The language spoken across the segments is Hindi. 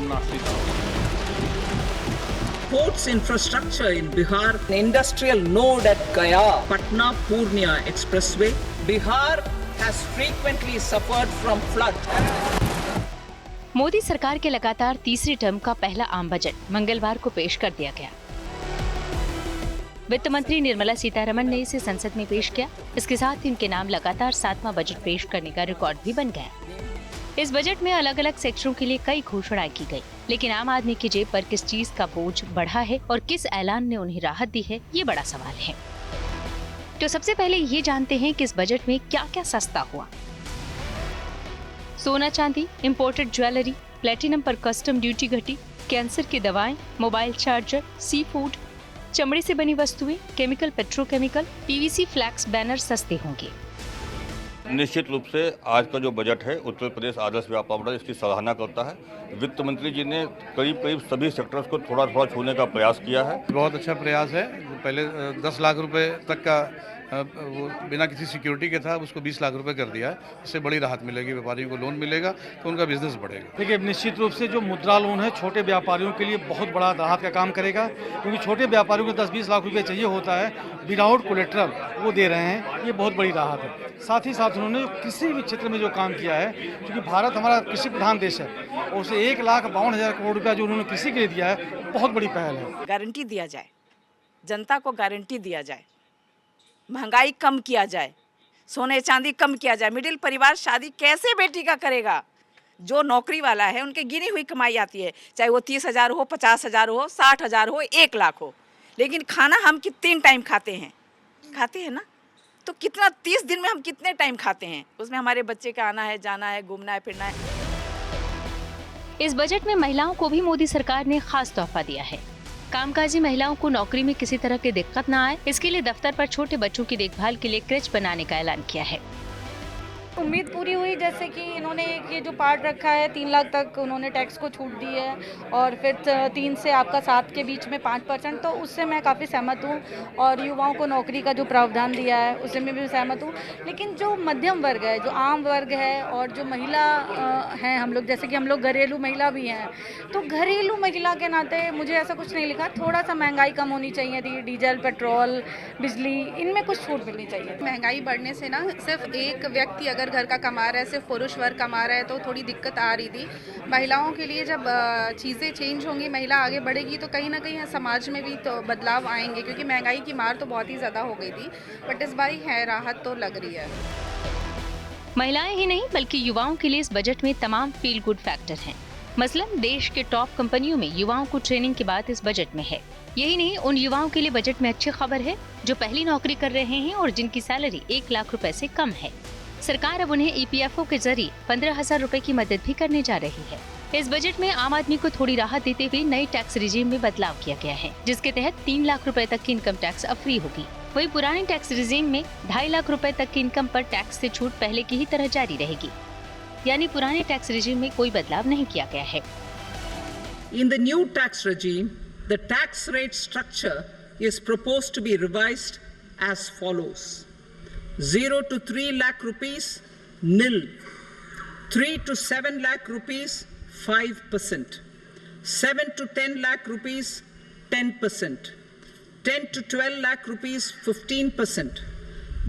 Nirmala Sitharaman. Ports infrastructure in Bihar, an industrial node at Gaya, Patna Purnia Expressway. Bihar has frequently suffered from flood. Modi सरकार के लगातार तीसरी टर्म का पहला आम बजट मंगलवार को पेश कर दिया गया। वित्त मंत्री निर्मला सीतारमण ने इसे संसद में पेश किया। इसके साथ इनके नाम लगातार 7वां बजट पेश करने का रिकॉर्ड भी बन गया। इस बजट में अलग अलग सेक्टरों के लिए कई घोषणाएं की गई, लेकिन आम आदमी की जेब पर किस चीज का बोझ बढ़ा है और किस ऐलान ने उन्हें राहत दी है, ये बड़ा सवाल है। तो सबसे पहले ये जानते हैं कि इस बजट में क्या क्या सस्ता हुआ। सोना चांदी, इंपोर्टेड ज्वेलरी, प्लेटिनम पर कस्टम ड्यूटी घटी, कैंसर की दवाएं, मोबाइल चार्जर, सी फूड, चमड़े से बनी वस्तुएं, chemical, petrochemical, PVC flex banner सस्ते होंगे। निश्चित रूप से आज का जो बजट है उत्तर प्रदेश आदर्श व्यापार बजट, इसकी सराहना करता है। वित्त मंत्री जी ने करीब सभी सेक्टर्स को थोड़ा छूने का प्रयास किया है। बहुत अच्छा प्रयास है। पहले 10 लाख रुपए तक का वो बिना किसी सिक्योरिटी के था, उसको 20 लाख रुपए कर दिया है। इससे बड़ी राहत मिलेगी, व्यापारियों को लोन मिलेगा तो उनका बिजनेस बढ़ेगा। देखिए, निश्चित रूप से जो मुद्रा लोन है छोटे व्यापारियों के लिए बहुत बड़ा राहत का काम करेगा, क्योंकि छोटे व्यापारियों को 10-20 लाख रुपए चाहिए होता है, विदाउट कोलेट्रल वो दे रहे हैं। ये बहुत बड़ी राहत है। साथ ही साथ उन्होंने कृषि क्षेत्र में जो काम किया है, क्योंकि भारत हमारा कृषि प्रधान देश है, और उसे 1,52,000 करोड़ रुपया जो उन्होंने कृषि के लिए दिया है, बहुत बड़ी पहल है। गारंटी दिया जाए, जनता को गारंटी दिया जाए, महंगाई कम किया जाए, सोने चांदी कम किया जाए। मिडिल परिवार शादी कैसे बेटी का करेगा? जो नौकरी वाला है उनके गिनी हुई कमाई आती है, चाहे वो 30,000 हो, 50,000 हो, 60,000 हो, 1 लाख हो, लेकिन खाना हम 3 टाइम खाते हैं ना, तो कितना 30 दिन में हम कितने टाइम खाते हैं? उसमें हमारे बच्चे का आना है, जाना है, घूमना है, फिरना है। इस बजट में महिलाओं को भी मोदी सरकार ने खास तोहफा दिया है। कामकाजी महिलाओं को नौकरी में किसी तरह की दिक्कत न आए, इसके लिए दफ्तर पर छोटे बच्चों की देखभाल के लिए क्रेच बनाने का ऐलान किया है। उम्मीद पूरी हुई, जैसे कि इन्होंने ये जो पार्ट रखा है 3 लाख तक उन्होंने टैक्स को छूट दी है, और फिर 3 से आपका 7 के बीच में 5%, तो उससे मैं काफ़ी सहमत हूँ। और युवाओं को नौकरी का जो प्रावधान दिया है उससे मैं भी सहमत हूँ। लेकिन जो मध्यम वर्ग है, जो आम वर्ग है, और जो महिला हैं हम लोग, जैसे कि हम लोग घरेलू महिला भी हैं, तो घरेलू महिला के नाते मुझे ऐसा कुछ नहीं लिखा। थोड़ा सा महंगाई कम होनी चाहिए थी, डीजल, पेट्रोल, बिजली, इनमें कुछ छूट मिलनी चाहिए। महंगाई बढ़ने से ना सिर्फ एक व्यक्ति अगर घर का कमा रहा है, सिर्फ पुरुष वर्ग कमा रहा है, तो थोड़ी दिक्कत आ रही थी। महिलाओं के लिए जब चीज़ें चेंज होंगी, महिला आगे बढ़ेगी, तो कहीं ना कहीं समाज में भी तो बदलाव आएंगे, क्योंकि महंगाई की मार तो बहुत ही ज़्यादा हो गई थी, बट इस बार है राहत तो लग रही है। महिलाएं ही नहीं बल्कि युवाओं के लिए इस बजट में तमाम फील गुड फैक्टर हैं। मसलन देश के टॉप कंपनियों में युवाओं को ट्रेनिंग की बात इस बजट में है। यही नहीं, उन युवाओं के लिए बजट में अच्छी खबर है जो पहली नौकरी कर रहे हैं और जिनकी सैलरी 1 लाख रुपए से कम है। सरकार अब उन्हें EPFO के जरिए 15,000 रुपए की मदद भी करने जा रही है। इस बजट में आम आदमी को थोड़ी राहत देते हुए नई टैक्स रिजीम में बदलाव किया गया है, जिसके तहत 3 लाख रुपए तक की इनकम टैक्स अब फ्री होगी। वही पुराने टैक्स रिजीम में 2.5 लाख रुपए तक की इनकम पर टैक्स से छूट पहले की ही तरह जारी रहेगी, यानी पुराने टैक्स रिजीम में कोई बदलाव नहीं किया गया है। In the new tax regime, the tax rate structure is proposed to be revised as follows: 0 to 3 lakh rupees, nil; 3 to 7 lakh rupees, 5%; 7 to 10 lakh rupees, 10%; 10 to 12 lakh rupees, 15%;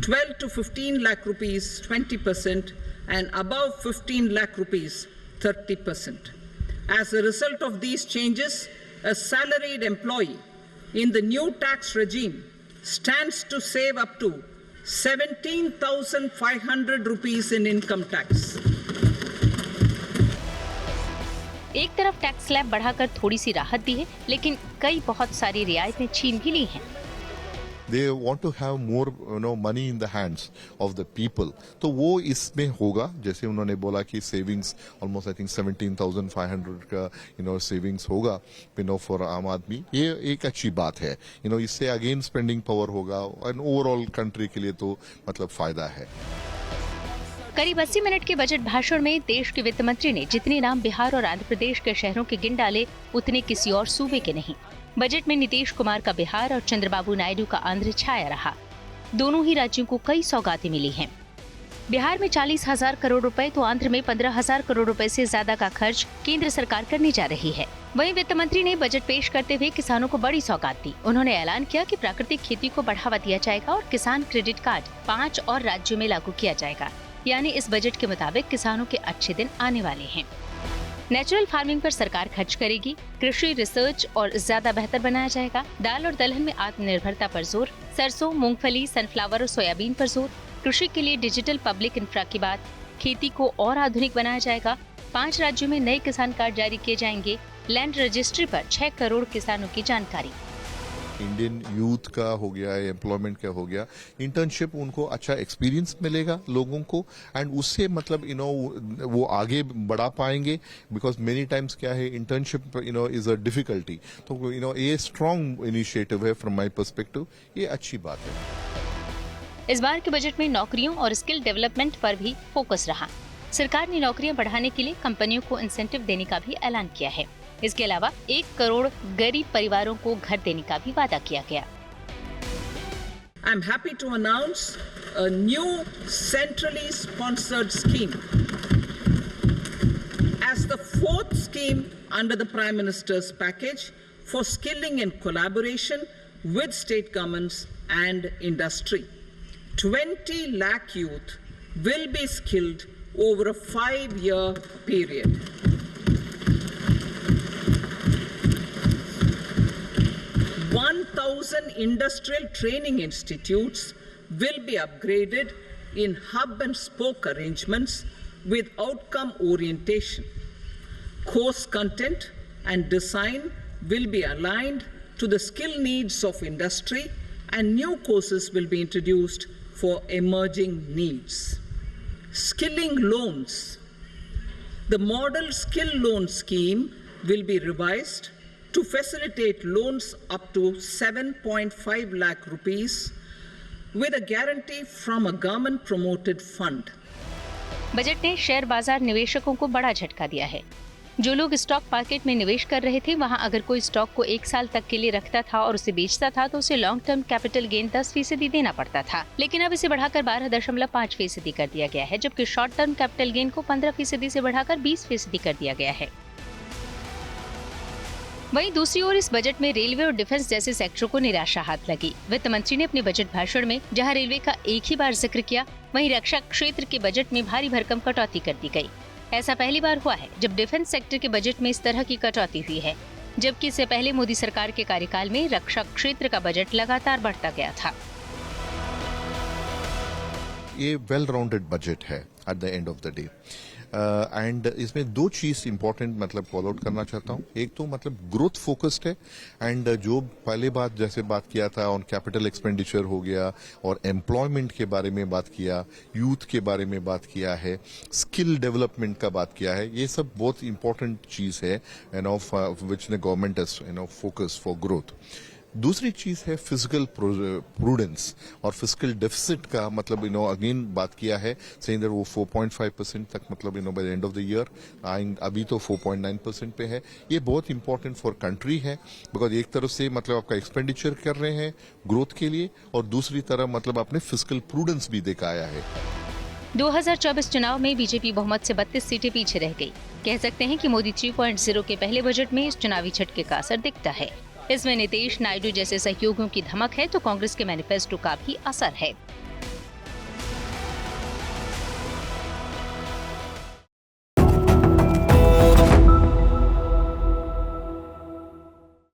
12 to 15 lakh rupees, 20%; and above 15 lakh rupees, 30%. As a result of these changes, a salaried employee in the new tax regime stands to save up to 17,500 rupees in income tax. एक तरफ टैक्स स्लैब बढ़ाकर थोड़ी सी राहत दी है, लेकिन कई बहुत सारी रियायतें छीन भी ली हैं। They want to have more, money in the hands of the people. तो वो इसमें होगा, जैसे उन्होंने बोला कि सेविंग्स almost I think 17,500 का सेविंग्स होगा for आम आदमी। ये एक अच्छी बात है। इससे अगेन स्पेंडिंग पावर होगा और ओवरऑल कंट्री के लिए तो मतलब फायदा है। करीब 80 मिनट के बजट भाषण में देश के वित्त मंत्री ने जितने नाम बिहार और आंध्र प्रदेश के शहरों के गिन डाले, उतने किसी और सूबे के नहीं। बजट में नीतीश कुमार का बिहार और चंद्रबाबू नायडू का आंध्र छाया रहा। दोनों ही राज्यों को कई सौगातें मिली हैं। बिहार में 40,000 करोड़ रुपए तो आंध्र में 15,000 करोड़ रुपए से ज्यादा का खर्च केंद्र सरकार करने जा रही है। वहीं वित्त मंत्री ने बजट पेश करते हुए किसानों को बड़ी सौगात दी। उन्होंने ऐलान किया कि प्राकृतिक खेती को बढ़ावा दिया जाएगा और किसान क्रेडिट कार्ड 5 और राज्यों में लागू किया जाएगा। यानी इस बजट के मुताबिक किसानों के अच्छे दिन आने वाले हैं। नेचुरल फार्मिंग पर सरकार खर्च करेगी। कृषि रिसर्च और ज्यादा बेहतर बनाया जाएगा। दाल और दलहन में आत्मनिर्भरता पर जोर। सरसों, मूंगफली, सनफ्लावर और सोयाबीन पर जोर। कृषि के लिए डिजिटल पब्लिक इंफ्रा की बात। खेती को और आधुनिक बनाया जाएगा। 5 राज्यों में नए किसान कार्ड जारी किए जाएंगे। लैंड रजिस्ट्री पर 6 करोड़ किसानों की जानकारी। इंडियन यूथ का हो गया, एम्प्लॉयमेंट का हो गया, इंटर्नशिप, उनको अच्छा एक्सपीरियंस मिलेगा लोगों को, एंड उससे मतलब वो आगे बढ़ा पाएंगे। बिकॉज मेनी टाइम्स क्या है, इंटर्नशिप इज अ डिफिकल्टी। तो ये स्ट्रॉन्ग इनिशिएटिव है फ्रॉम माय पर्सपेक्टिव, ये अच्छी बात है। इस बार के बजट में नौकरियों और स्किल डेवलपमेंट पर भी फोकस रहा। सरकार ने नौकरियां बढ़ाने के लिए कंपनियों को इंसेंटिव देने का भी ऐलान किया है। इसके अलावा 1 करोड़ गरीब परिवारों को घर देने का भी वादा किया गया। I'm happy to announce a new centrally sponsored scheme as the 4th scheme under the Prime Minister's package for skilling in collaboration with state governments and industry. 20 lakh youth will be skilled over a 5-year period. Industrial training institutes will be upgraded in hub and spoke arrangements with outcome orientation. Course content and design will be aligned to the skill needs of industry, and new courses will be introduced for emerging needs. Skilling loans. The model skill loan scheme will be revised to facilitate loans up to 7.5 lakh rupees with a guarantee from a government promoted fund. Budget ने शेयर बाजार निवेशकों को बड़ा झटका दिया है। जो लोग स्टॉक मार्केट में निवेश कर रहे थे, वहां अगर कोई स्टॉक को 1 साल तक के लिए रखता था और उसे बेचता था तो उसे लॉन्ग टर्म कैपिटल गेन 10% देना पड़ता था। लेकिन अब इसे बढ़ाकर 12.5% कर दिया गया है, जबकि शॉर्ट टर्म कैपिटल गेन को 15% से बढ़ाकर 20% कर दिया गया है। वहीं दूसरी ओर इस बजट में रेलवे और डिफेंस जैसे सेक्टरों को निराशा हाथ लगी। वित्त मंत्री ने अपने बजट भाषण में जहां रेलवे का एक ही बार जिक्र किया, वहीं रक्षा क्षेत्र के बजट में भारी भरकम कटौती कर दी गई। ऐसा पहली बार हुआ है जब डिफेंस सेक्टर के बजट में इस तरह की कटौती हुई है, जबकि इससे पहले मोदी सरकार के कार्यकाल में रक्षा क्षेत्र का बजट लगातार बढ़ता गया था। ये वेल राउंडेड बजट है at the end of the day, and इसमें 2 चीज इंपॉर्टेंट मतलब कॉल आउट करना चाहता हूँ। एक तो मतलब ग्रोथ फोकस्ड है, एंड जो पहले बात जैसे बात किया था ऑन कैपिटल एक्सपेंडिचर हो गया, और एम्प्लॉयमेंट के बारे में बात किया, यूथ के बारे में बात किया है, स्किल डेवलपमेंट का बात किया है। ये सब बहुत इंपॉर्टेंट चीज है which the government has focus for growth. दूसरी चीज है फिजिकल प्रूडेंस और फिजिकल डेफिसिट का मतलब अगेन बात किया है, सेइंग दैट वो 4.5% तक मतलब by the end of the year अभी तो 4.9% पे है। ये बहुत इंपॉर्टेंट फॉर कंट्री है, बिकॉज एक तरफ से मतलब आपका एक्सपेंडिचर कर रहे हैं ग्रोथ के लिए, और दूसरी तरफ मतलब आपने फिजिकल प्रूडेंस भी दिखाया है। 2024 चुनाव में बीजेपी बहुमत से 32 सीटें पीछे रह गई। कह सकते हैं कि मोदी 3.0 के पहले बजट में इस चुनावी झटके का असर दिखता है। इसमें नीतीश, नायडू जैसे सहयोगियों की धमक है तो कांग्रेस के मैनिफेस्टो का भी असर है।